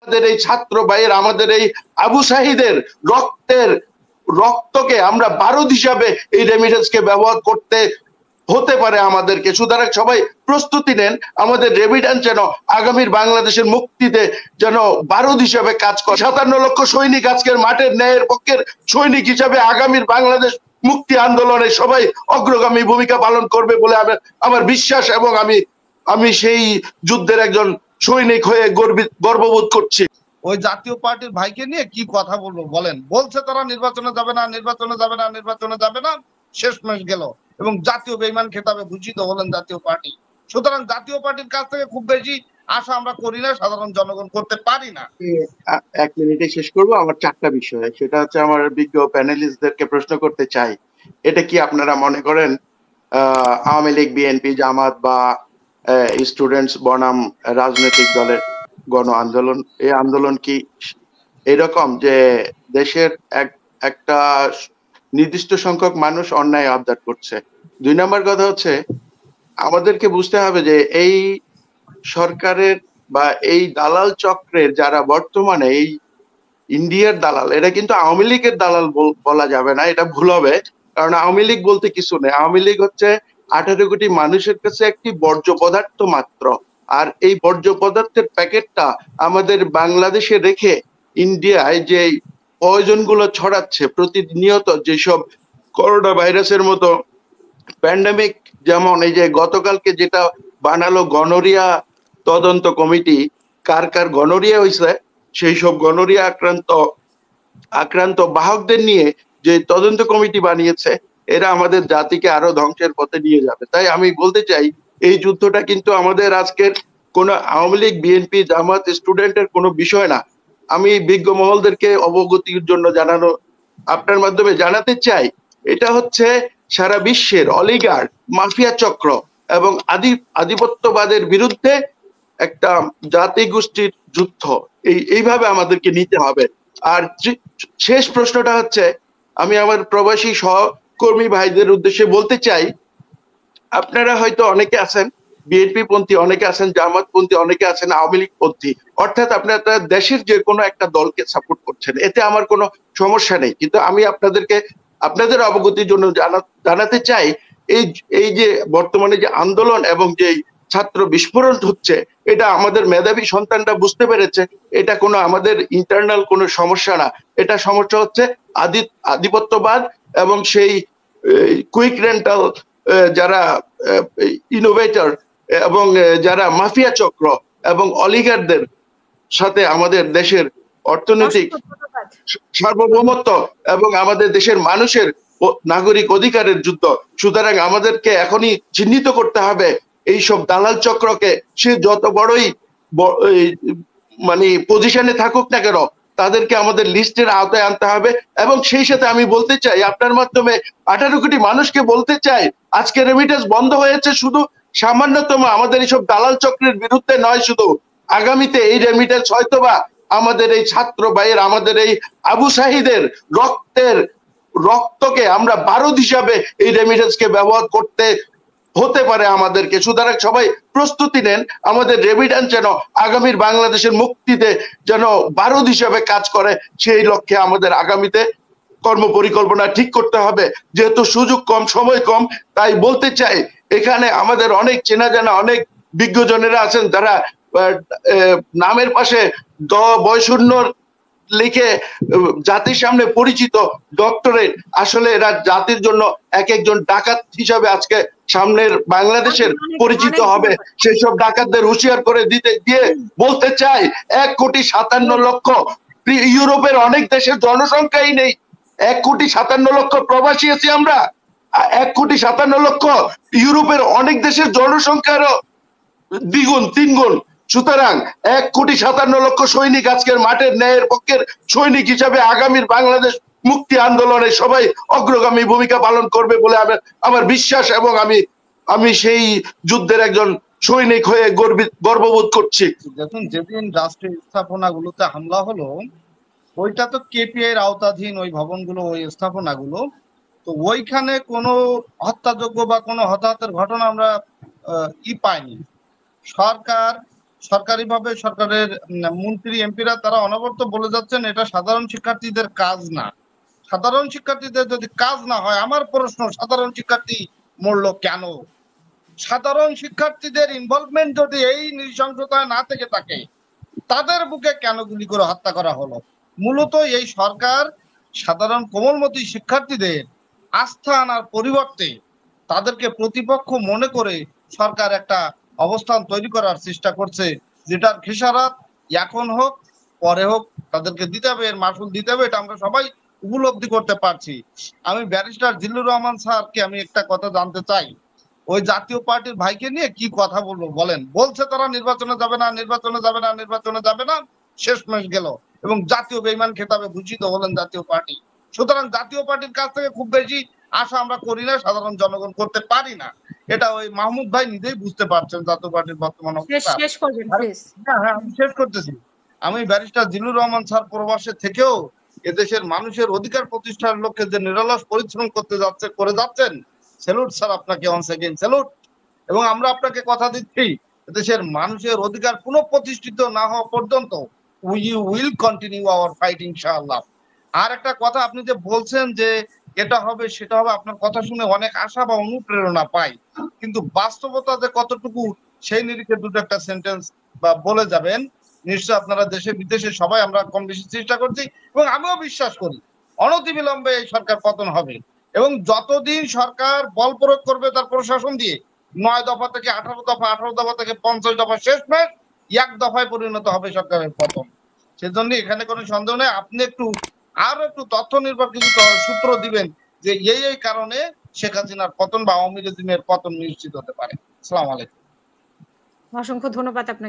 আমাদের এই ছাত্র ভাইয়ের, আমাদের এই আবু সাহিদের রক্তকে আমরা বারুদ হিসাবে এই রেমিটেন্সকে ব্যবহার করতে হতে পারে আমাদেরকে। সুতরাং সবাই প্রস্তুতি নেন, আমাদের রেমিটেন্স যেন আগামীর বাংলাদেশের মুক্তিতে যেন বারুদ হিসাবে কাজ করে। 57 লক্ষ সৈনিক আজকের মাঠের ন্যায়ের পক্ষের সৈনিক হিসাবে আগামীর বাংলাদেশ মুক্তি আন্দোলনে সবাই অগ্রগামী ভূমিকা পালন করবে বলে আমার বিশ্বাস, এবং আমি সেই যুদ্ধের একজন সৈনিক হয়ে গর্ববোধ করছি। ওই জাতীয় পার্টির ভাইকে নিয়ে কি কথা বলবো বলেন? বলছে তারা নির্বাচনে যাবে না, নির্বাচনে যাবে না, নির্বাচনে যাবে না, শেষমেশ গেল এবং জাতীয় বেঈমান খেতাবে ভূষিত হলেন জাতীয় পার্টি। সুতরাং জাতীয় পার্টির কাছ থেকে খুব বেশি আশা আমরা করি না, সাধারণ জনগণ করতে পারি না। 1 মিনিটে শেষ করবো। আমার 4টা বিষয়, সেটা হচ্ছে আমার বিজ্ঞ প্যানেলিস্টদেরকে প্রশ্ন করতে চাই, এটা কি আপনারা মনে করেন আওয়ামী লীগ, বিএনপি, জামাত বা স্টুডেন্টস বনাম রাজনৈতিক দলের গণ আন্দোলন, এই আন্দোলন কি এরকম যে দেশের একটা নির্দিষ্ট সংখ্যক মানুষ অন্যায় আবদার করছে? 2 নম্বর কথা হচ্ছে আমাদেরকে বুঝতে হবে যে এই সরকারের বা এই দালাল চক্রের যারা বর্তমানে এই ইন্ডিয়ার দালাল, এরা কিন্তু আওয়ামী লীগের দালাল বলা যাবে না, এটা ভুল হবে। কারণ আওয়ামী লীগ বলতে কিছু নেই। আওয়ামী লীগ হচ্ছে 18 কোটি মানুষের কাছে একটি বর্জ্য পদার্থ মাত্র। আর এই বর্জ্য পদার্থের প্যাকেটটা আমাদের বাংলাদেশে রেখে ইন্ডিয়ায় যে পয়জন গুলো ছড়াচ্ছে প্রতিনিয়ত, যেসব করোনা ভাইরাসের মতো প্যান্ডেমিক, যেমন এই যে গতকালকে যেটা বানালো গনোরিয়া তদন্ত কমিটি, কার কার গনোরিয়া হয়েছে সেই সব গনোরিয়া আক্রান্ত বাহকদের নিয়ে যে তদন্ত কমিটি বানিয়েছে, এরা আমাদের জাতিকে আরো ধ্বংসের পথে নিয়ে যাবে। তাই আমি বলতে চাই এই যুদ্ধটা কিন্তু আমাদের আজকের কোনো আওয়ামী লীগ, বিএনপি, জামাত, স্টুডেন্টের কোনো বিষয় না। আমি বিজ্ঞ মহলদেরকে অবগতির জন্য আপনার মাধ্যমে জানাতে চাই, এটা হচ্ছে সারা বিশ্বের অলিগার্ড, মাফিয়া চক্র এবং আধিপত্যবাদের বিরুদ্ধে একটা জাতি গোষ্ঠীর যুদ্ধ। এইভাবে আমাদেরকে নিতে হবে। আর শেষ প্রশ্নটা হচ্ছে, আমি আমার প্রবাসী সহকর্মী ভাইদের উদ্দেশ্যে বলতে চাই, আপনারা হয়তো অনেকে আছেন বিএনপি পন্থী, অনেকে আছেন জামাত পন্থী, অনেকে আছেন আওয়ামী লীগ পন্থী, অর্থাৎ আপনারা দেশের যে কোনো একটা দলকে সাপোর্ট করছেন, এতে আমার কোনো সমস্যা নেই। কিন্তু আমি আপনাদের অবগতির জন্য জানাতে চাই, এই যে বর্তমানে যে আন্দোলন এবং যে ছাত্র বিস্ফোরণ হচ্ছে, এটা আমাদের মেধাবী সন্তানরা বুঝতে পেরেছে এটা কোনো আমাদের ইন্টারনাল কোনো সমস্যা না। এটা সমস্যা হচ্ছে আধিপত্যবাদ এবং সেই কুইক রেন্টাল যারা ইনোভেটর এবং যারা মাফিয়া চক্র এবং অলিগারদের সাথে আমাদের দেশের অর্থনৈতিক সার্বভৌমত্ব এবং আমাদের দেশের মানুষের নাগরিক অধিকারের যুদ্ধ। সুতরাং আমাদেরকে এখনই চিহ্নিত করতে হবে এইসব দালাল চক্রকে, সে যত বড়ই মানে পজিশনে থাকুক না কেন, তাদেরকে আমাদের লিস্টের আওতায় আনতে হবে। এবং সেই সাথে আমি বলতে চাই, আপনার মাধ্যমে 18 কোটি মানুষকে বলতে চাই, আজকে রেমিটেন্স বন্ধ হয়েছে শুধু সামান্যতম আমাদের এইসব দালাল চক্রের বিরুদ্ধে নয়, শুধু আগামীতে এই রেমিটেন্স হয়তোবা আমাদের এই ছাত্র ভাইয়ের, আমাদের এই আবু সাহিদের রক্তকে আমরা বারুদ হিসাবে এই রেমিটেন্সকে ব্যবহার করতে হতে পারে আমাদেরকে। সুতরাং সবাই প্রস্তুতি নেন, আমাদের রেমিটেন্স যেন আগামীর বাংলাদেশের মুক্তিতে যেন বারুদ হিসাবে কাজ করে, সেই লক্ষ্যে আমাদের আগামীতে কর্ম পরিকল্পনা ঠিক করতে হবে। যেহেতু সুযোগ কম, সময় কম, তাই বলতে চাই এখানে আমাদের অনেক চেনা জানা অনেক বিজ্ঞজনেরা আছেন, যারা নামের পাশে বয়শূন্য লিখে জাতির সামনে পরিচিত ডক্টরেট, আসলে এরা জাতির জন্য এক একজন ডাকাত হিসাবে আজকে সামনের বাংলাদেশের পরিচিত হবে। সেই সব ডাকাতদের হুঁশিয়ার করে দিয়ে বলতে চাই, 1,57,00,000 ইউরোপের অনেক দেশের জনসংখ্যাই নেই, 1,57,00,000 প্রবাসী আছি আমরা। 1,57,00,000 ইউরোপের অনেক দেশের জনসংখ্যারও দ্বিগুণ, 3 গুণ। সুতরাং 1,57,00,000 সৈনিক আজকের মাঠের ন্যায়ের পক্ষের সৈনিক হিসাবে আগামীর বাংলাদেশ মুক্তি আন্দোলনে সবাই অগ্রগামী ভূমিকা পালন করবে বলে আমার বিশ্বাস, এবং আমি সেই যুদ্ধের একজন সৈনিক হয়ে গর্ববোধ করছি। দেখুন, যেদিন রাষ্ট্রীয় স্থাপনাগুলোতে হামলা হলো, ওইটা তো কেপিআই এর আওতাধীন ওই ভবনগুলো, ওই স্থাপনাগুলো, তো ওইখানে কোনো হত্যাযোগ্য বা কোনো হতাহতের ঘটনা আমরা পাইনি। সরকার সরকারিভাবে সরকারের মন্ত্রী এমপিরা তারা অনবরত বলে যাচ্ছেন এটা সাধারণ শিক্ষার্থীদের কাজ না। সাধারণ শিক্ষার্থীদের যদি কাজ না হয়, আমার প্রশ্ন, সাধারণ শিক্ষার্থী মরল কেন? সাধারণ শিক্ষার্থীদের ইনভলভমেন্ট যদি এই নৃশংসতায় না থেকে থাকে, তাদের বুকে কেন গুলি করে হত্যা করা হলো? মূলত এই সরকার সাধারণ কোমলমতি শিক্ষার্থীদের আস্থা আনার পরিবর্তে তাদেরকে প্রতিপক্ষ মনে করে সরকার একটা অবস্থান তৈরি করার চেষ্টা করছে, যেটার খেসারত এখন হোক পরে হোক তাদেরকে দিতে হবে, এর মাসুল দিতে হবে, এটা আমরা সবাই উপলব্ধি করতে পারছি। আমি ব্যারিস্টার জিল্লুর রহমান স্যারকে আমি একটা কথা জানতে চাই, ওই জাতীয় পার্টির ভাইকে নিয়ে কি কথা বলবো বলেন? বলছে তারা নির্বাচনে যাবে না, নির্বাচনে যাবে না, নির্বাচনে যাবে না, শেষমেশ গেল এবং জাতীয় বেঈমান খেতাবে ভূষিত হলেন জাতীয় পার্টি। সুতরাং জাতীয় পার্টির কাছ থেকে খুব বেশি আশা আমরা করি না, সাধারণ জনগণ করতে পারি না। এটা ওই মাহমুদ ভাই নিজেই বুঝতে পারছেন জাতীয় পার্টির বর্তমান অবস্থা। শেষ করবেন প্লিজ। হ্যাঁ, আমি শেষ করতেছি। আমি ব্যারিস্টার জিল্লুর রহমান স্যার প্রবাসে থেকেও এদেশের মানুষের অধিকার প্রতিষ্ঠার লক্ষ্যে যে নিরলস পরিশ্রম করে যাচ্ছেন, স্যালুট স্যার আপনাকে, ওয়ান্স এগেইন স্যালুট। এবং আমরা আপনাকে কথা দিচ্ছি, দেশের মানুষের অধিকার পুনঃপ্রতিষ্ঠিত না হওয়া পর্যন্ত we will continue hour fight ইনশাআল্লাহ। আর একটা কথা, আপনি যে বলছেন যে এটা হবে সেটা হবে, আপনার কথা শুনে অনেক আশা বা অনুপ্রেরণা পাই, কিন্তু বাস্তবতা যে কতটুকু সেই নিরিখে দুটো একটা সেন্টেন্স বা বলে যাবেন। নিশ্চয় আপনারা দেশে বিদেশে সবাই আমরা কম বেশি চেষ্টা করছি এবং আমিও বিশ্বাস করি অনতিবিলম্বে এই সরকার পতন হবে। এবং যতদিন সরকার বল প্রয়োগ করবে তার প্রশাসন দিয়ে, 9 দফা থেকে 18 দফা, 18 দফা থেকে 50 দফা, শেষমেশ এক দফায় পরিণত হবে সরকারের পতন। সেজন্য এখানে কোনো সন্দেহ নেই। আপনি আরো একটু তথ্য নির্ভর কিছু সূত্র দিবেন যে এই কারণে শেখ হাসিনার পতন বা আওয়ামী লীগের পতন নিশ্চিত হতে পারে। আসসালামু আলাইকুম। অসংখ্য ধন্যবাদ আপনাকে।